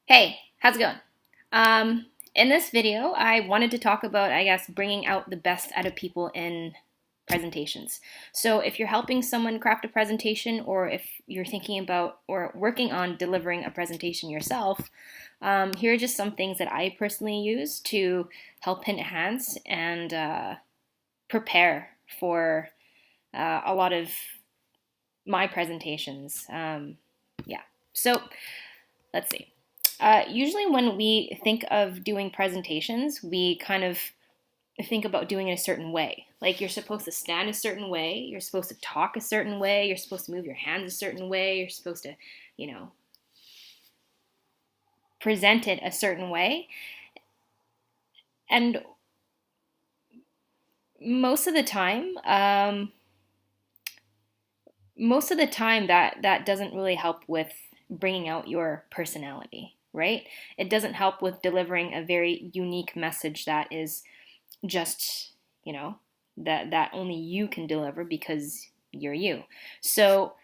Hey, how's it going? In this video, I wanted to talk about, bringing out the best out of people in presentations. So, if you're helping someone craft a presentation, or if you're thinking about or working on delivering a presentation yourself, here are just some things that I personally use to help enhance and prepare for a lot of my presentations. Yeah. So, let's see. Usually, when we think of doing presentations, we kind of think about doing it a certain way. Like you're supposed to stand a certain way, you're supposed to talk a certain way, you're supposed to move your hands a certain way, you're supposed to, you know, present it a certain way. And most of the time, that doesn't really help with bringing out your personality, right? It doesn't help with delivering a very unique message that is just, that only you can deliver because you're you. So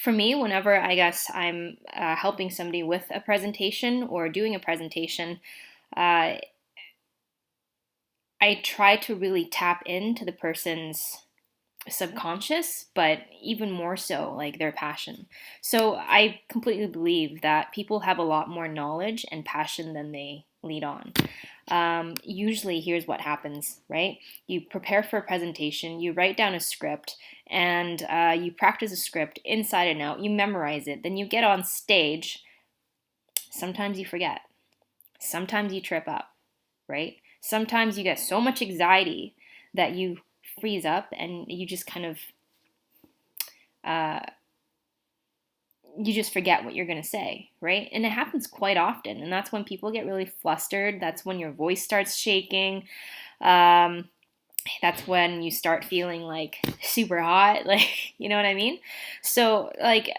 for me, whenever I'm helping somebody with a presentation or doing a presentation, uh, I try to really tap into the person's subconscious, but even more so, like their passion. So I completely believe that people have a lot more knowledge and passion than they lead on. Usually, here's what happens, right? You prepare for a presentation, you write down a script, and you practice a script inside and out, you memorize it, then you get on stage. Sometimes you forget, sometimes you trip up, right? Sometimes you get so much anxiety that you freeze up and you just kind of uh, you just forget what you're going to say, right? And it happens quite often. And that's when people get really flustered. That's when your voice starts shaking. Um, that's when you start feeling like super hot, like, you know what I mean? So, like,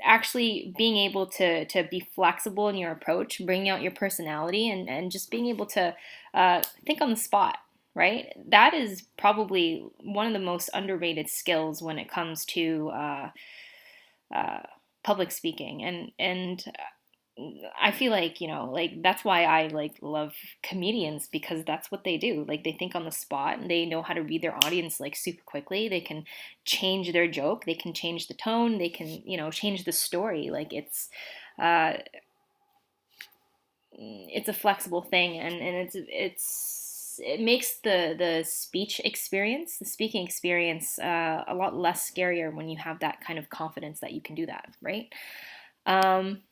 actually being able to be flexible in your approach, bringing out your personality, and just being able to think on the spot, right? That is probably one of the most underrated skills when it comes to uh, public speaking, and I feel like, like that's why I like love comedians, because that's what they do. Like they think on the spot and they know how to read their audience like super quickly. They can change their joke, they can change the tone, they can, change the story. Like uh it's a flexible thing, and it makes the speech experience, the speaking experience, a lot less scarier when you have that kind of confidence that you can do that, right? Um,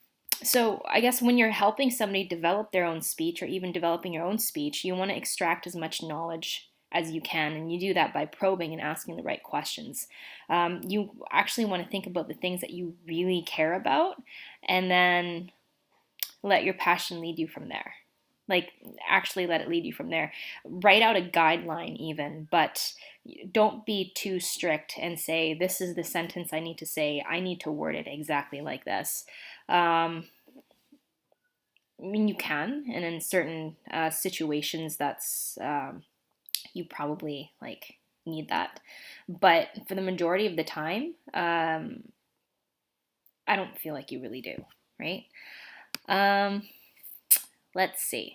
so I guess when you're helping somebody develop their own speech, or even developing your own speech, you want to extract as much knowledge as you can, and you do that by probing and asking the right questions. You actually want to think about the things that you really care about, and then let your passion lead you from there. Like, actually let it lead you from there. Write out a guideline, even, but don't be too strict and say, this is the sentence I need to say. I need to word it exactly like this. I mean, you can, and in certain situations, that's you probably like need that. But for the majority of the time, I don't feel like you really do, right? Um, let's see.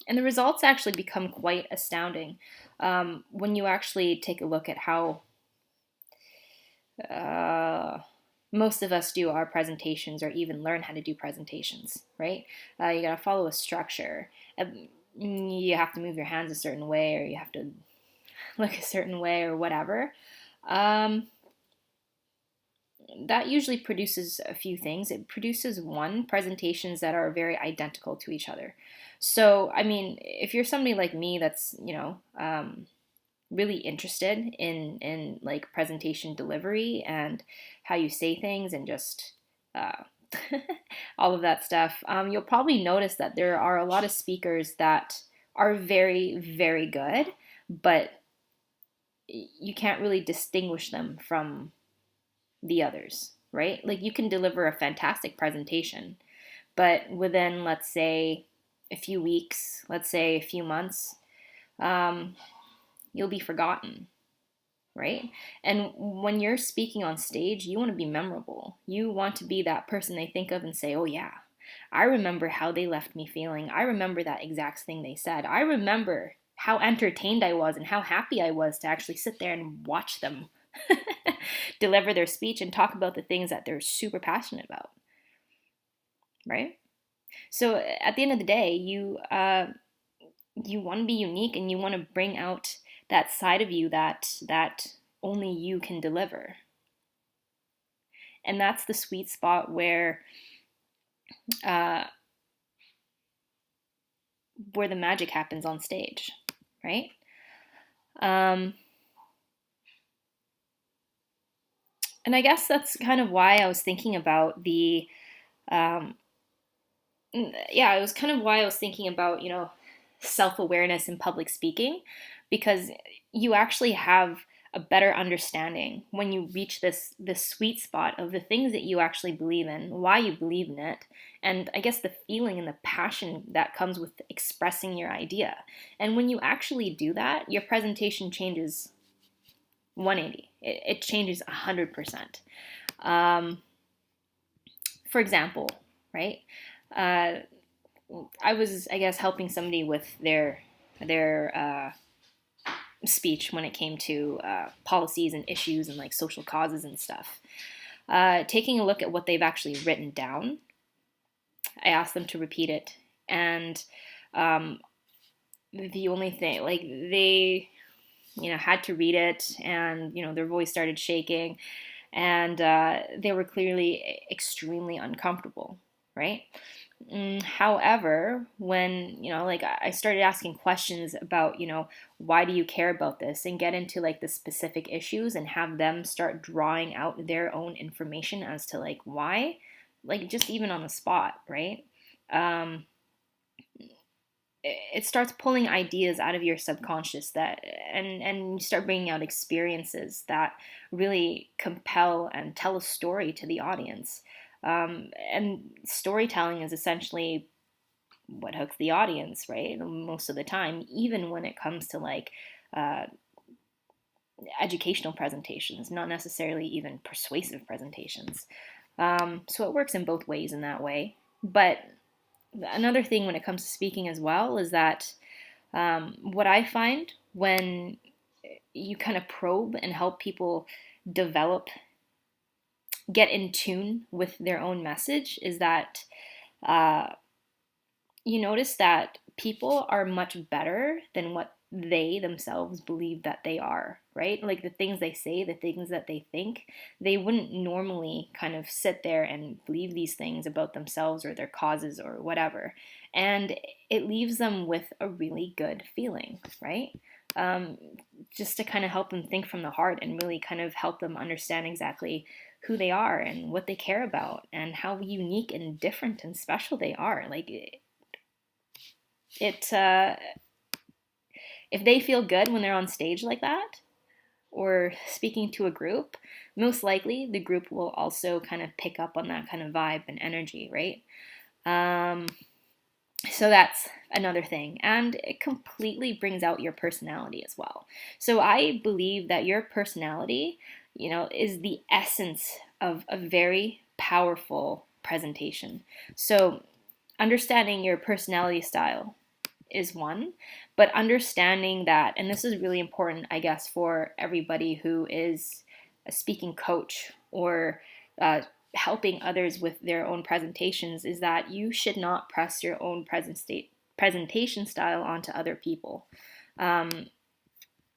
And the results actually become quite astounding when you actually take a look at how uh, most of us do our presentations, or even learn how to do presentations, right? You got to follow a structure. You have to move your hands a certain way, or you have to look a certain way, or whatever. Um, that usually produces a few things. It produces, one, presentations that are very identical to each other. So, I mean, if you're somebody like me that's, really interested in like presentation delivery and how you say things, and just uh, all of that stuff, you'll probably notice that there are a lot of speakers that are very, very good, but you can't really distinguish them from the others, right? Like you can deliver a fantastic presentation, but within, let's say, a few weeks, let's say a few months, um, you'll be forgotten, right? And when you're speaking on stage, you want to be memorable. You want to be that person they think of and say, oh, yeah. I remember how they left me feeling. I remember that exact thing they said. I remember how entertained I was and how happy I was to actually sit there and watch them deliver their speech and talk about the things that they're super passionate about, right? So at the end of the day, you want to be unique and you want to bring out that side of you that only you can deliver. And that's the sweet spot uh, where the magic happens on stage, right? Um, and I guess that's kind of why I was thinking about um, yeah, it was kind of why I was thinking about, self-awareness in public speaking, because you actually have a better understanding when you reach this sweet spot of the things that you actually believe in, why you believe in it, and I guess the feeling and the passion that comes with expressing your idea. And when you actually do that, your presentation changes 180. It changes 100%. For example, right? Uh, I was, I guess, helping somebody with their speech when it came to policies and issues and like social causes and stuff. Taking a look at what they've actually written down, I asked them to repeat it, and um, the only thing, like they, had to read it, and their voice started shaking, and they were clearly extremely uncomfortable, right? However, when, like I started asking questions about, why do you care about this, and get into like the specific issues and have them start drawing out their own information as to like why, like just even on the spot, right? Um, it starts pulling ideas out of your subconscious that and you start bringing out experiences that really compel and tell a story to the audience. And storytelling is essentially what hooks the audience, right? Most of the time, even when it comes to like uh, educational presentations, not necessarily even persuasive presentations. So it works in both ways in that way. But another thing when it comes to speaking as well is that what I find when you kind of probe and help people develop, get in tune with their own message, is that uh, you notice that people are much better than what they themselves believe that they are, right? Like the things they say, the things that they think, they wouldn't normally kind of sit there and believe these things about themselves or their causes or whatever. And it leaves them with a really good feeling, right? Um, just to kind of help them think from the heart and really kind of help them understand exactly who they are and what they care about and how unique and different and special they are. Like it if they feel good when they're on stage like that or speaking to a group, most likely the group will also kind of pick up on that kind of vibe and energy, right? um, so that's another thing, and it completely brings out your personality as well. So I believe that your personality, is the essence of a very powerful presentation. So understanding your personality style is one, but understanding that, and this is really important, I guess, for everybody who is a speaking coach or helping others with their own presentations, is that you should not press your own presentation style onto other people.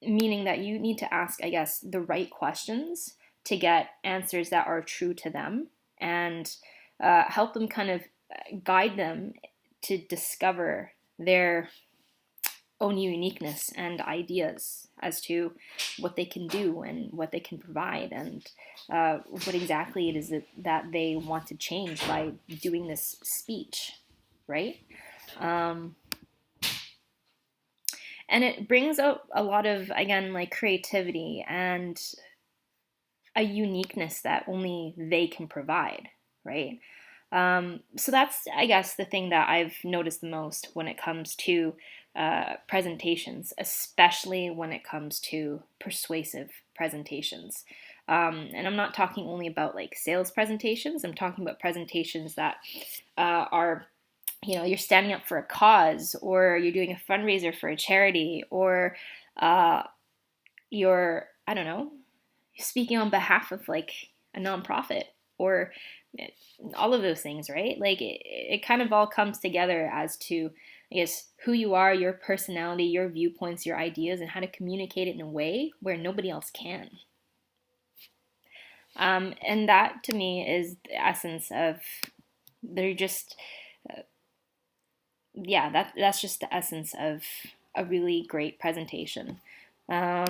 Meaning that you need to ask, I guess, the right questions to get answers that are true to them, and help them kind of guide them to discover their own uniqueness and ideas as to what they can do and what they can provide, and what exactly it is that they want to change by doing this speech, right? Um, and it brings out a lot of, again, like creativity and a uniqueness that only they can provide, right? So that's, I guess, the thing that I've noticed the most when it comes to presentations, especially when it comes to persuasive presentations. And I'm not talking only about like sales presentations. I'm talking about presentations that are, you're standing up for a cause, or you're doing a fundraiser for a charity, or you're, I don't know, speaking on behalf of like a nonprofit, or all of those things, right? Like it kind of all comes together as to, I guess, who you are, your personality, your viewpoints, your ideas, and how to communicate it in a way where nobody else can. And that to me is the essence of, they're just, yeah, that's just the essence of a really great presentation. So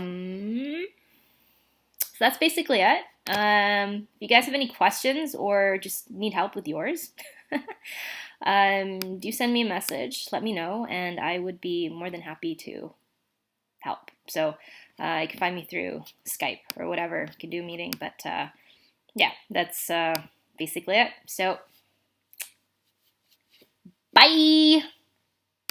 that's basically it. If you guys have any questions or just need help with yours, do send me a message. Let me know, and I would be more than happy to help. So you can find me through Skype or whatever. You can do a meeting, but yeah, that's basically it. So bye!